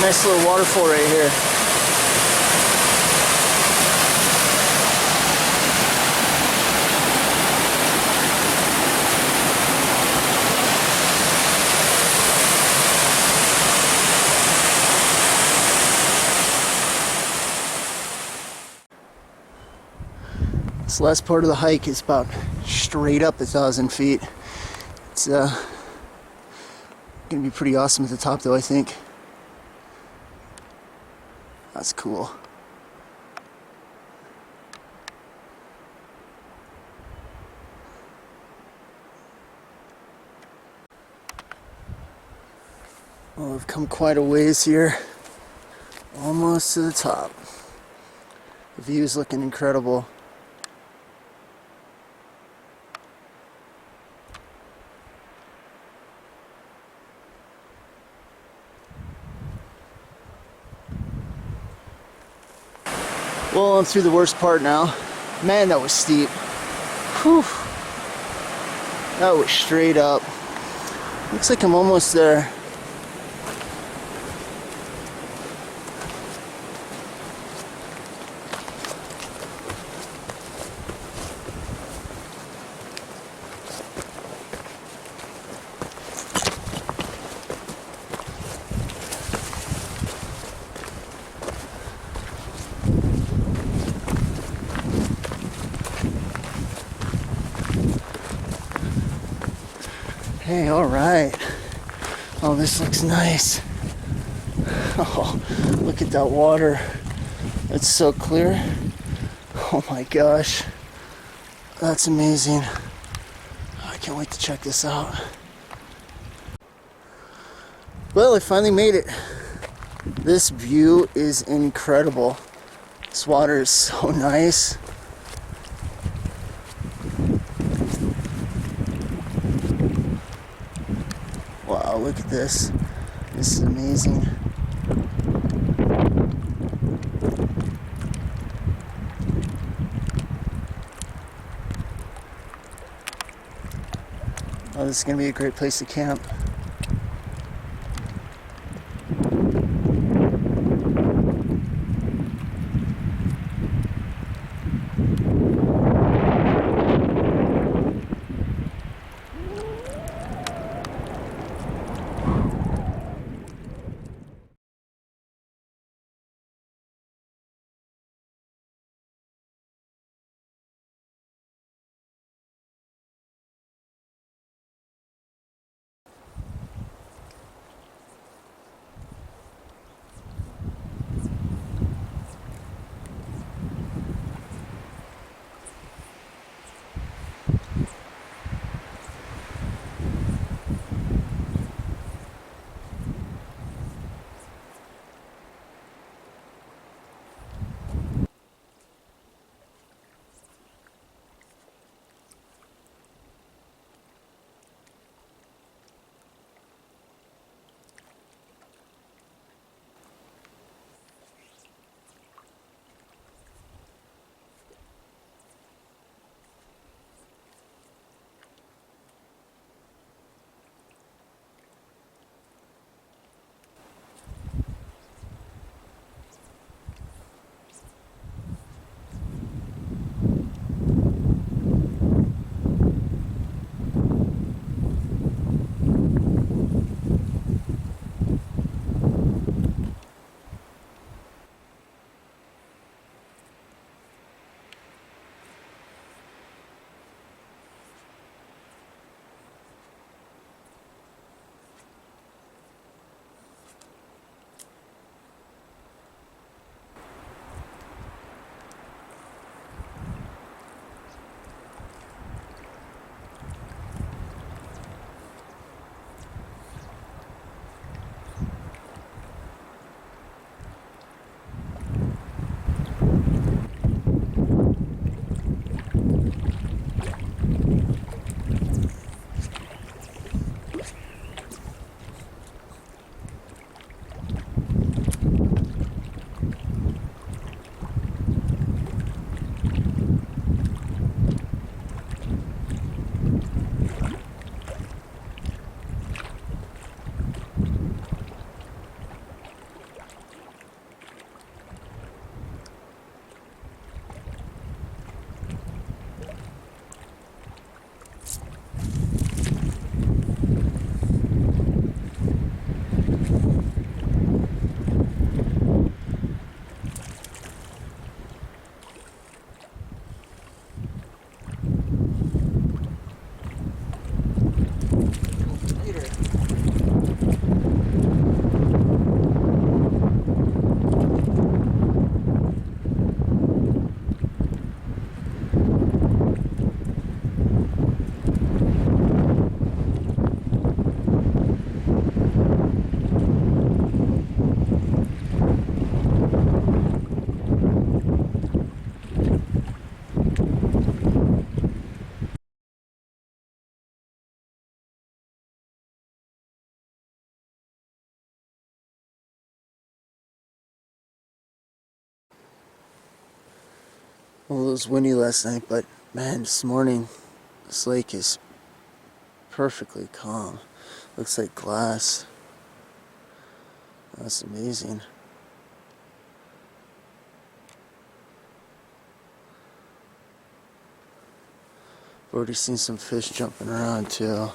nice little waterfall right here. This last part of the hike is about straight up 1,000 feet. It's gonna be pretty awesome at the top though, I think. That's cool. Well, I've come quite a ways here. Almost to the top. The view is looking incredible. Well, I'm through the worst part now. Man, that was steep. Whew. That was straight up. Looks like I'm almost there. Hey, alright. Oh, this looks nice. Oh, look at that water. It's so clear. Oh my gosh. That's amazing. I can't wait to check this out. Well, I finally made it. This view is incredible. This water is so nice. Wow, look at this. This is amazing. Oh, this is going to be a great place to camp. Well, it was windy last night, but man, this morning, this lake is perfectly calm. Looks like glass. That's amazing. I've already seen some fish jumping around too.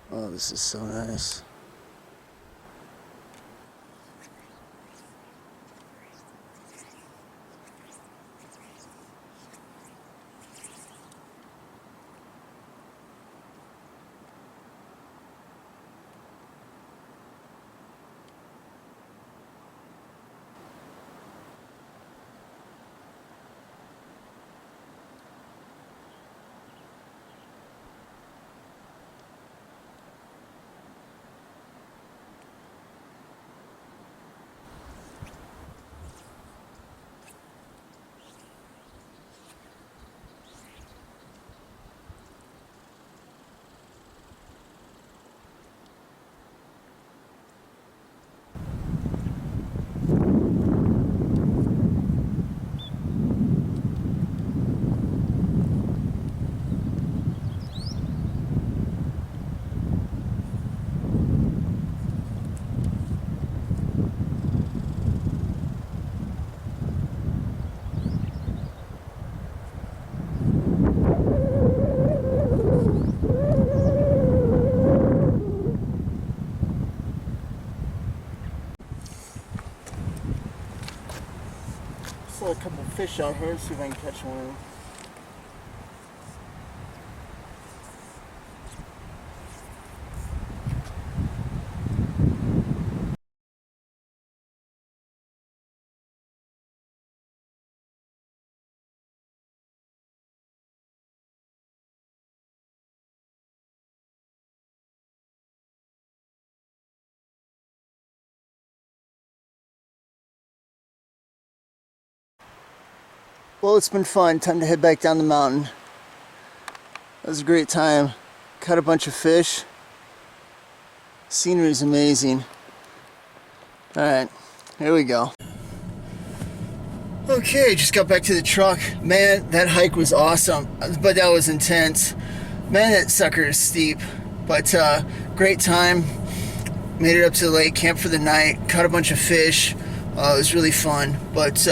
Oh, this is so nice. Saw a couple of fish out here. Let's see if I can catch one. Well, it's been fun. Time to head back down the mountain. That was a great time. Caught a bunch of fish. Scenery is amazing. Alright, here we go. Okay, just got back to the truck. Man, that hike was awesome, but that was intense. Man, that sucker is steep, but great time. Made it up to the lake, camped for the night, caught a bunch of fish. It was really fun, but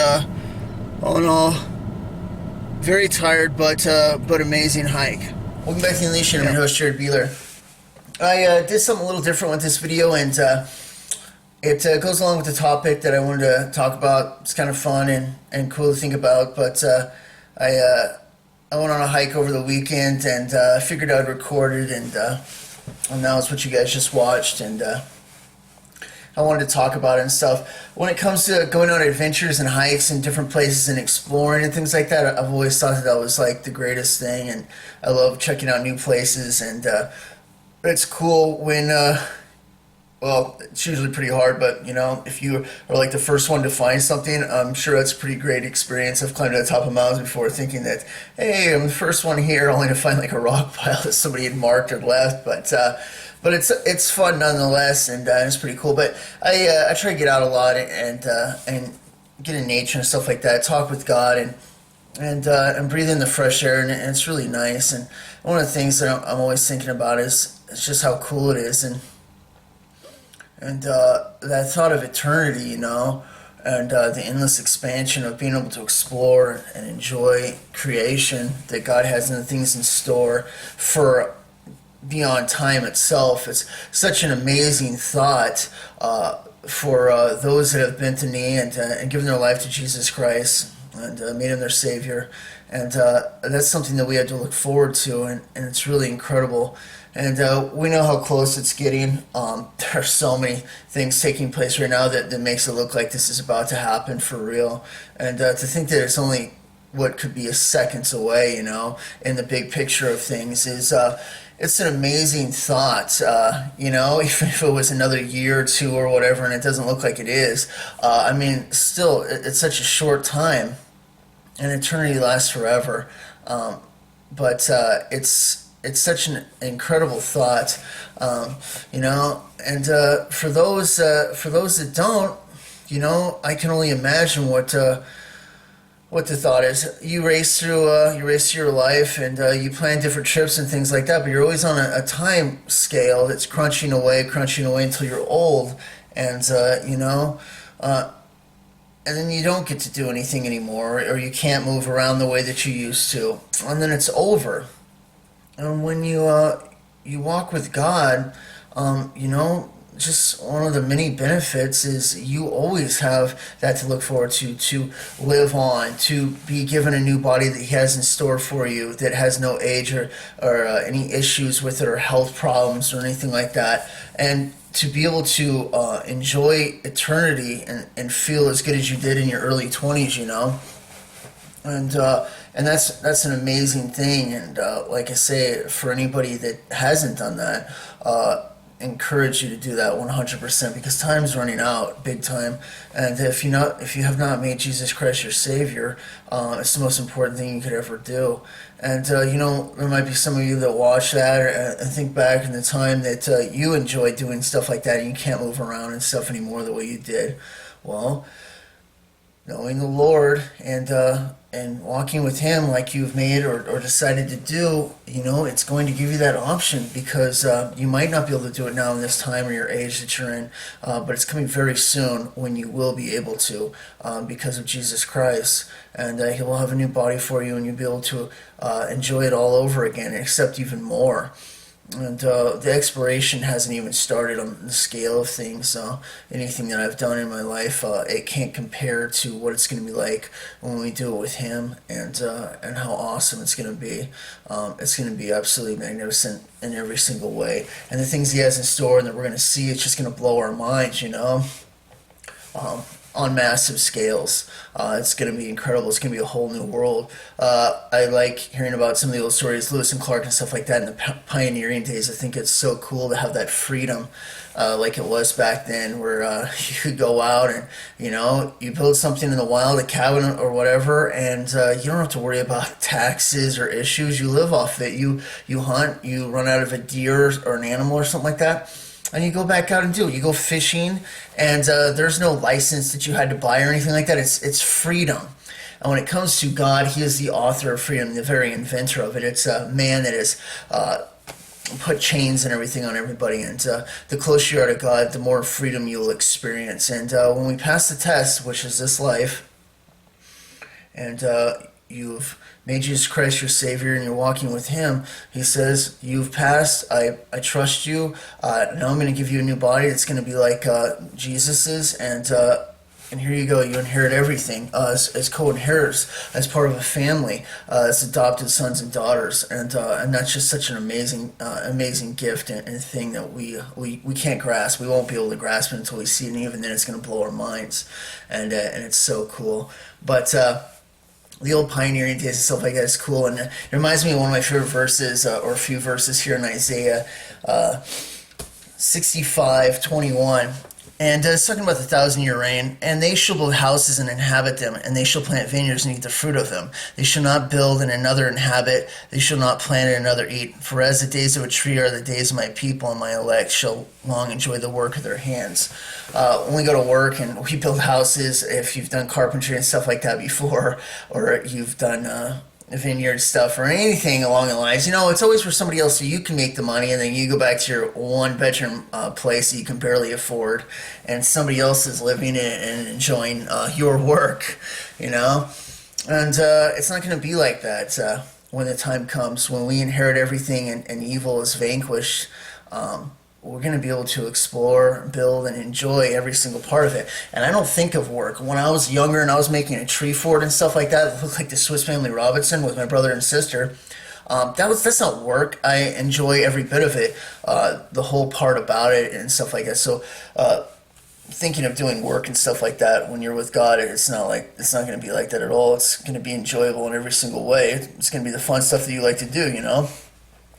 all in all, very tired, but amazing hike. Welcome back to the Unleashed. I'm your host, Jared Beeler. I did something a little different with this video, and it goes along with the topic that I wanted to talk about. It's kind of fun and cool to think about, but I went on a hike over the weekend, and I figured I'd record it, and now it's what you guys just watched, and I wanted to talk about it and stuff. When it comes to going on adventures and hikes and different places and exploring and things like that, I've always thought that was like the greatest thing, and I love checking out new places, and it's cool when, well, it's usually pretty hard, but, you know, if you are like the first one to find something, I'm sure that's a pretty great experience. I've climbed to the top of mountains before thinking that, hey, I'm the first one here, only to find like a rock pile that somebody had marked or left, but it's fun nonetheless, and it's pretty cool. But I try to get out a lot and get in nature and stuff like that. Talk with God and breathe in the fresh air, and it's really nice. And one of the things that I'm always thinking about is just how cool it is, and that thought of eternity, you know, and the endless expansion of being able to explore and enjoy creation that God has and the things in store for beyond time itself. It's such an amazing thought for those that have bent the knee and given their life to Jesus Christ and made him their Savior. And that's something that we have to look forward to, and it's really incredible. And we know how close it's getting. There are so many things taking place right now that makes it look like this is about to happen for real. And to think that it's only what could be a seconds away, you know, in the big picture of things is it's an amazing thought, you know, even if it was another year or two or whatever, and it doesn't look like it is. I mean, still, it's such a short time. and eternity lasts forever. But it's such an incredible thought, you know. And for those that don't, you know, I can only imagine what the thought is. You race through your life, and you plan different trips and things like that, but you're always on a time scale that's crunching away until you're old, and you know. And then you don't get to do anything anymore, or you can't move around the way that you used to, and then it's over. And when you walk with God, you know, just one of the many benefits is you always have that to look forward to live on, to be given a new body that He has in store for you, that has no age or any issues with it or health problems or anything like that, and to be able to enjoy eternity and feel as good as you did in your early 20s, you know. And that's an amazing thing. And like I say, for anybody that hasn't done that, encourage you to do that 100%, because time's running out big time. And if you have not made Jesus Christ your Savior, it's the most important thing you could ever do. And you know, there might be some of you that watch that and think back in the time that you enjoyed doing stuff like that, and you can't move around and stuff anymore the way you did. Well, knowing the Lord and walking with Him like you've made or decided to do, you know, it's going to give you that option, because you might not be able to do it now in this time or your age that you're in, but it's coming very soon when you will be able to, because of Jesus Christ. And He will have a new body for you, and you'll be able to enjoy it all over again and accept even more. And the exploration hasn't even started on the scale of things. Anything that I've done in my life, it can't compare to what it's going to be like when we do it with Him, and how awesome it's going to be. It's going to be absolutely magnificent in every single way. And the things He has in store and that we're going to see, it's just going to blow our minds, you know. On massive scales. It's going to be incredible. It's going to be a whole new world. I like hearing about some of the old stories, Lewis and Clark and stuff like that in the pioneering days. I think it's so cool to have that freedom like it was back then, where you could go out and, you know, you build something in the wild, a cabin or whatever, and you don't have to worry about taxes or issues. You live off it. You hunt, you run out of a deer or an animal or something like that, and you go back out and do it. You go fishing, and there's no license that you had to buy or anything like that. It's freedom. And when it comes to God, He is the author of freedom, the very inventor of it. It's a man that has put chains and everything on everybody. And the closer you are to God, the more freedom you'll experience. And when we pass the test, which is this life, and you've made Jesus Christ your Savior and you're walking with Him, He says, you've passed, I trust you, now I'm going to give you a new body that's going to be like Jesus's, and here you go, you inherit everything as co-inheritors, as part of a family, as adopted sons and daughters, and that's just such an amazing gift and thing that we can't grasp. We won't be able to grasp it until we see it, and even then it's going to blow our minds, and it's so cool. But the old pioneering days and stuff like that is cool, and it reminds me of one of my favorite verses, or a few verses here in Isaiah 65:21. And it's talking about the 1,000-year reign. And they shall build houses and inhabit them, and they shall plant vineyards and eat the fruit of them. They shall not build and another inhabit. They shall not plant and another eat. For as the days of a tree are the days of my people, and my elect shall long enjoy the work of their hands. When we go to work and we build houses, if you've done carpentry and stuff like that before, or you've done vineyard stuff or anything along the lines, you know, it's always for somebody else, so you can make the money, and then you go back to your one-bedroom place that you can barely afford, and somebody else is living in it and enjoying your work, you know. And it's not going to be like that when the time comes, when we inherit everything and evil is vanquished. We're going to be able to explore, build, and enjoy every single part of it. And I don't think of work. When I was younger and I was making a tree fort and stuff like that, it looked like the Swiss Family Robinson with my brother and sister. That's not work. I enjoy every bit of it, the whole part about it and stuff like that. So thinking of doing work and stuff like that when you're with God, it's not going to be like that at all. It's going to be enjoyable in every single way. It's going to be the fun stuff that you like to do, you know.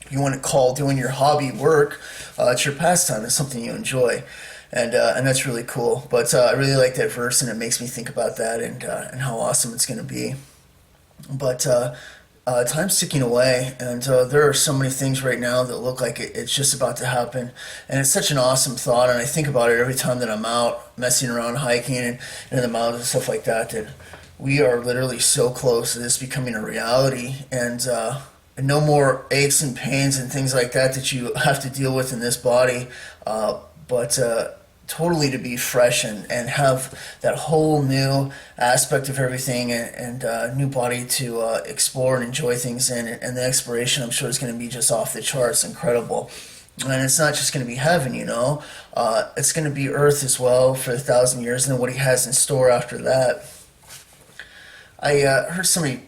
You want to call doing your hobby work, it's your pastime. It's something you enjoy, and that's really cool. But I really like that verse, and it makes me think about that and how awesome it's going to be. But time's ticking away, and there are so many things right now that look like it's just about to happen. And it's such an awesome thought, and I think about it every time that I'm out messing around, hiking, and in the mountains and stuff like that, that we are literally so close to this becoming a reality. And no more aches and pains and things like that that you have to deal with in this body, but totally to be fresh and have that whole new aspect of everything, and new body to explore and enjoy things in. And the exploration, I'm sure, is going to be just off the charts, incredible. And it's not just going to be heaven, it's going to be earth as well for 1,000 years, and then what he has in store after that. I heard somebody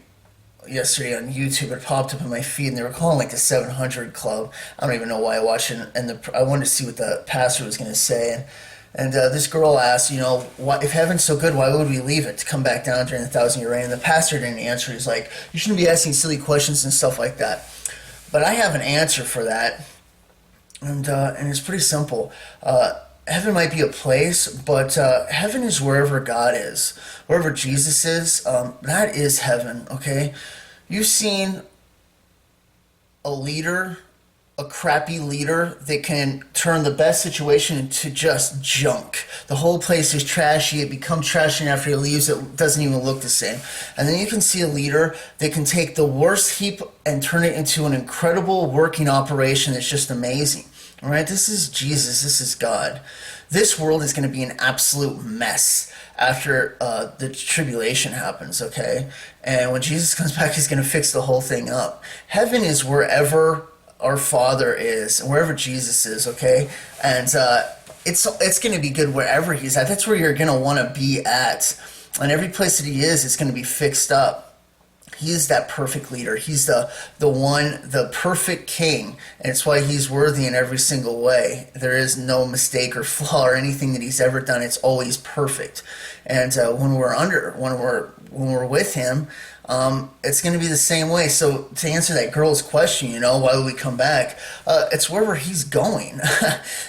yesterday on YouTube. It popped up in my feed, and they were calling like the 700 Club. I don't even know why I watched it, and I wanted to see what the pastor was going to say. And this girl asked, why, if heaven's so good, why would we leave it to come back down during the 1,000-year reign? And the pastor didn't answer. He's like, you shouldn't be asking silly questions and stuff like that. But I have an answer for that, and it's pretty simple. Heaven might be a place, but heaven is wherever God is. Wherever Jesus is, that is heaven, okay? You've seen a leader, a crappy leader that can turn the best situation into just junk. The whole place is trashy. It becomes trashy, and after he leaves, it doesn't even look the same. And then you can see a leader that can take the worst heap and turn it into an incredible working operation that's just amazing. All right, this is Jesus. This is God. This world is going to be an absolute mess after the tribulation happens, okay? And when Jesus comes back, he's going to fix the whole thing up. Heaven is wherever our Father is, and wherever Jesus is, okay? And it's going to be good wherever he's at. That's where you're going to want to be at. And every place that he is going to be fixed up. He is that perfect leader. He's the perfect king, and it's why he's worthy in every single way. There is no mistake or flaw or anything that he's ever done. It's always perfect. And when we're with him, it's going to be the same way. So to answer that girl's question, why would we come back? It's wherever he's going.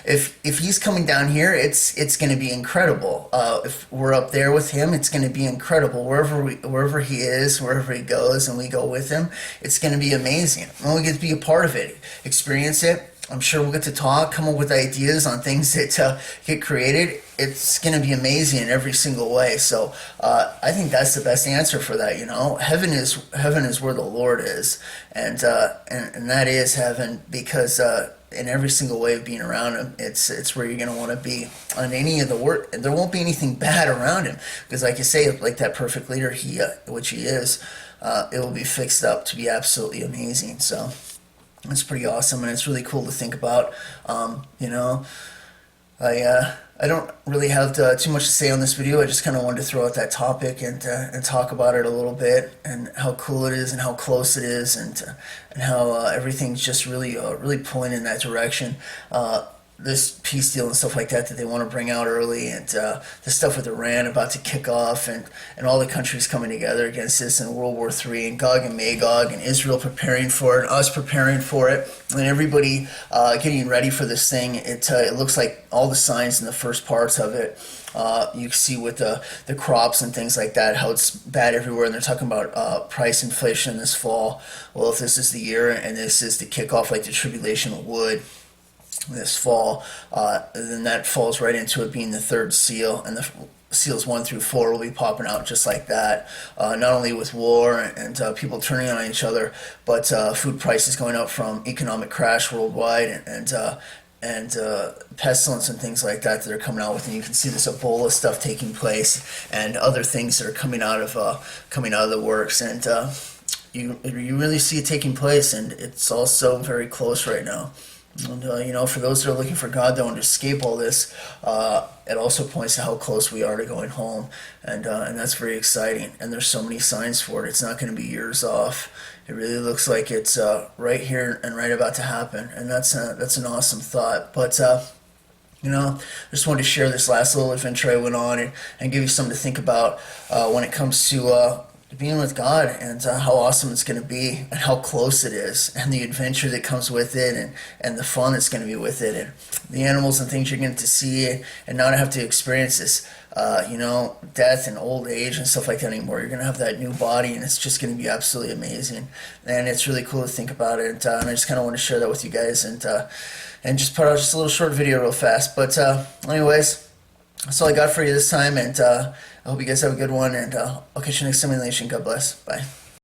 If he's coming down here, it's going to be incredible. If we're up there with him, it's going to be incredible. Wherever he is, wherever he goes, and we go with him, it's going to be amazing. And we get to be a part of it, experience it. I'm sure we'll get to talk, come up with ideas on things that get created. It's going to be amazing in every single way. So I think that's the best answer for that. Heaven is where the Lord is, and that is heaven, because in every single way of being around him, it's where you're going to want to be. On any of the work, there won't be anything bad around him, because like you say, like that perfect leader, which he is, it will be fixed up to be absolutely amazing. So it's pretty awesome, and it's really cool to think about. I don't really have too much to say on this video. I just kind of wanted to throw out that topic and talk about it a little bit, and how cool it is, and how close it is, and how everything's just really pulling in that direction. This peace deal and stuff like that they want to bring out early, and the stuff with Iran about to kick off, and all the countries coming together against this, and World War III, and Gog and Magog, and Israel preparing for it, and us preparing for it, and everybody getting ready for this thing. It looks like all the signs in the first parts of it. You can see with the crops and things like that, how it's bad everywhere, and they're talking about price inflation this fall. Well, if this is the year, and this is the kickoff like the tribulation would this fall, then that falls right into it being the third seal, and the seals 1 through 4 will be popping out just like that. Not only with war and people turning on each other, but food prices going up from economic crash worldwide, and pestilence and things like that are coming out with, and you can see this Ebola stuff taking place, and other things that are coming out of the works, and you really see it taking place, and it's also very close right now. And for those that are looking for God, though, and to escape all this, it also points to how close we are to going home, and that's very exciting. And there's so many signs for it. It's not going to be years off. It really looks like it's right here and right about to happen, and that's an awesome thought. But I just wanted to share this last little adventure I went on, and give you something to think about when it comes to being with God, and how awesome it's going to be, and how close it is, and the adventure that comes with it, and the fun that's going to be with it, and the animals and things you're going to see, and not have to experience this death and old age and stuff like that anymore. You're going to have that new body, and it's just going to be absolutely amazing. And it's really cool to think about it. And I just kind of want to share that with you guys, and just put out just a little short video real fast. But anyways, that's all I got for you this time, and I hope you guys have a good one, and I'll catch you next simulation. God bless. Bye.